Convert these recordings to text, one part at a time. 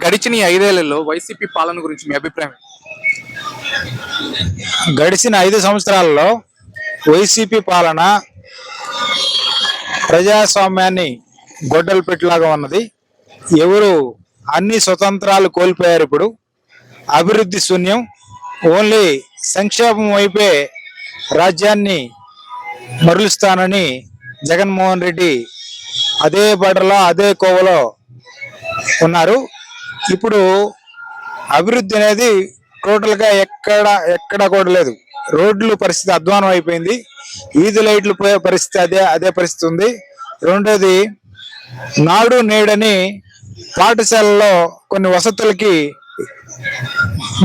గడిచిన ఈ 5 ఏళ్లలో వైసీపీ పాలన గురించి మీ అభిప్రాయం ఏంటి? గడిచిన 5 సంవత్సరాలలో వైసీపీ పాలన ప్రజాస్వామ్యాన్ని గొడ్డలు పెట్టలాగా ఉన్నది. ఎవరు అన్ని స్వతంత్రాలు కోల్పోయారు. ఇప్పుడు అభివృద్ధి శూన్యం, ఓన్లీ సంక్షేమం వైపే రాజ్యాన్ని మరలుస్తానని జగన్మోహన్ రెడ్డి అదే బడలో అదే కోవలో ఉన్నారు. ఇప్పుడు అభివృద్ధి అనేది టోటల్ గా ఎక్కడ కూడా లేదు. రోడ్లు పరిస్థితి అధ్వానం అయిపోయింది. వీధి లైట్లు పోయే పరిస్థితి అదే పరిస్థితి ఉంది. రెండోది, నాడు నేడని పాఠశాలలో కొన్ని వసతులకి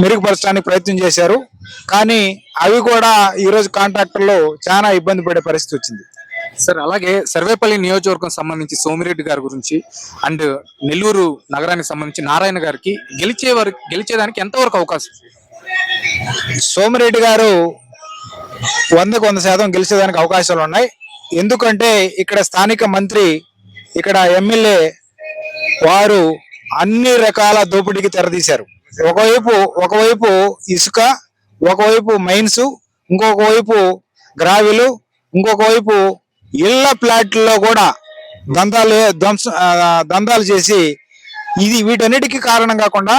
మెరుగుపరచడానికి ప్రయత్నం చేశారు. కానీ అవి కూడా ఈరోజు కాంట్రాక్టర్లు చాలా ఇబ్బంది పడే పరిస్థితి వచ్చింది. సార్, అలాగే సర్వేపల్లి నియోజకవర్గం సంబంధించి సోమిరెడ్డి గారి గురించి అండ్ నెల్లూరు నగరానికి సంబంధించి నారాయణ గారికి గెలిచేదానికి ఎంతవరకు అవకాశం? సోమిరెడ్డి గారు 100% గెలిచేదానికి అవకాశాలు ఉన్నాయి. ఎందుకంటే ఇక్కడ స్థానిక మంత్రి, ఇక్కడ ఎమ్మెల్యే వారు అన్ని రకాల దోపిడీకి తెరదీశారు. ఒకవైపు ఇసుక, ఒకవైపు మైన్స్, ఇంకొక వైపు గ్రావిలు, ఇంకొక వైపు ఇళ్ల ప్లాట్లలో కూడా దందాలు చేసి వీటన్నిటికీ కారణం కాకుండా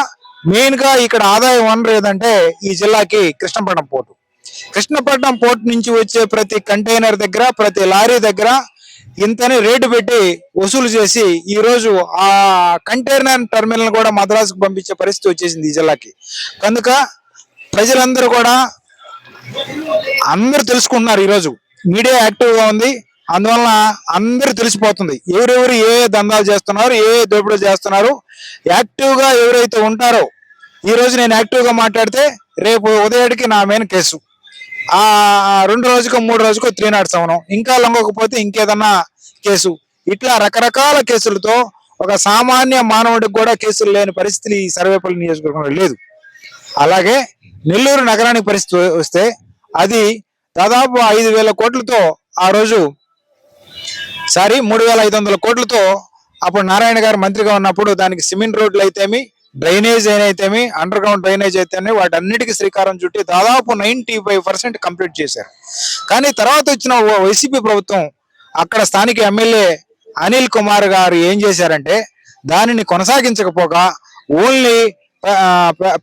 మెయిన్ గా ఇక్కడ ఆదాయ వనరు ఏదంటే ఈ జిల్లాకి కృష్ణపట్నం పోర్ట్ నుంచి వచ్చే ప్రతి కంటైనర్ దగ్గర, ప్రతి లారీ దగ్గర ఇంతని రేటు పెట్టి వసూలు చేసి ఈ రోజు ఆ కంటైనర్ టెర్మినల్ కూడా మద్రాసుకు పంపించే పరిస్థితి వచ్చేసింది ఈ జిల్లాకి. కనుక ప్రజలందరూ కూడా అందరూ తెలుసుకుంటున్నారు. ఈరోజు మీడియా యాక్టివ్ గా ఉంది. అందువలన అందరూ తెలిసిపోతుంది ఎవరెవరు ఏ దందాలు చేస్తున్నారు, ఏ దోపిడీ చేస్తున్నారు. యాక్టివ్ గా ఎవరైతే ఉంటారో, ఈ రోజు నేను యాక్టివ్ గా మాట్లాడితే రేపు ఉదయానికి నా మీద కేసు, ఆ 2 రోజుకో 3 రోజుకో 307, ఇంకా లొంగకపోతే ఇంకేదన్నా కేసు, ఇట్లా రకరకాల కేసులతో ఒక సామాన్య మానవుడికి కూడా కేసులు లేని పరిస్థితి ఈ సర్వేపల్లి నియోజకవర్గంలో లేదు. అలాగే నెల్లూరు నగరానికి పరిస్థితి వస్తే అది దాదాపు 5,000 కోట్లతో ఆ రోజు 3,500 కోట్లతో అప్పుడు నారాయణ గారు మంత్రిగా ఉన్నప్పుడు దానికి సిమెంట్ రోడ్లు అయితేమి, డ్రైనేజ్ అయితేమి, అండర్ గ్రౌండ్ డ్రైనేజ్ అయితేమి వాటన్నిటికీ శ్రీకారం చుట్టి దాదాపు 95% కంప్లీట్ చేశారు. కానీ తర్వాత వచ్చిన వైసీపీ ప్రభుత్వం, అక్కడ స్థానిక ఎమ్మెల్యే అనిల్ కుమార్ గారు ఏం చేశారంటే దానిని కొనసాగించకపోగా ఓన్లీ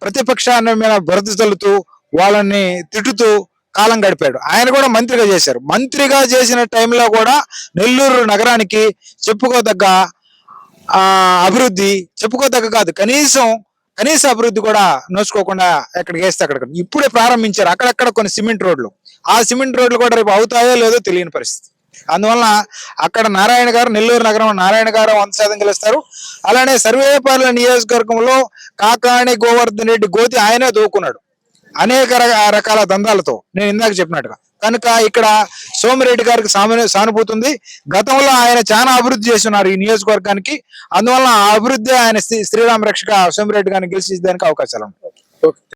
ప్రతిపక్షాన్ని మీద బురద చల్లుతూ వాళ్ళని తిట్టుతూ కాలం గడిపాడు. ఆయన కూడా మంత్రిగా చేశారు. మంత్రిగా చేసిన టైంలో కూడా నెల్లూరు నగరానికి చెప్పుకోదగ్గ అభివృద్ధి, చెప్పుకోదగ్గ కాదు, కనీస అభివృద్ధి కూడా నోచుకోకుండా ఎక్కడికి వేస్తే అక్కడ ఇప్పుడే ప్రారంభించారు. అక్కడక్కడ కొన్ని సిమెంట్ రోడ్లు, ఆ సిమెంట్ రోడ్లు కూడా రేపు అవుతాయో లేదో తెలియని పరిస్థితి. అందువలన అక్కడ నారాయణ గారు, నెల్లూరు నగరం నారాయణ గారు 100% గెలుస్తారు. అలానే సర్వేపల్లి నియోజకవర్గంలో కాకాణి గోవర్ధన్ రెడ్డి గోతి ఆయనే దూకున్నాడు అనేక రకాల దందాలతో, నేను ఇందాక చెప్పినట్టుగా. కనుక ఇక్కడ సోమిరెడ్డి గారికి సానుభూతి ఉంది. గతంలో ఆయన చాలా అభివృద్ధి చేస్తున్నారు ఈ నియోజకవర్గానికి. అందువల్ల ఆ అభివృద్ధి ఆయన శ్రీరామ రక్షగా సోమిరెడ్డి గారిని గెలిచేదానికి అవకాశాలు ఉంటాయి.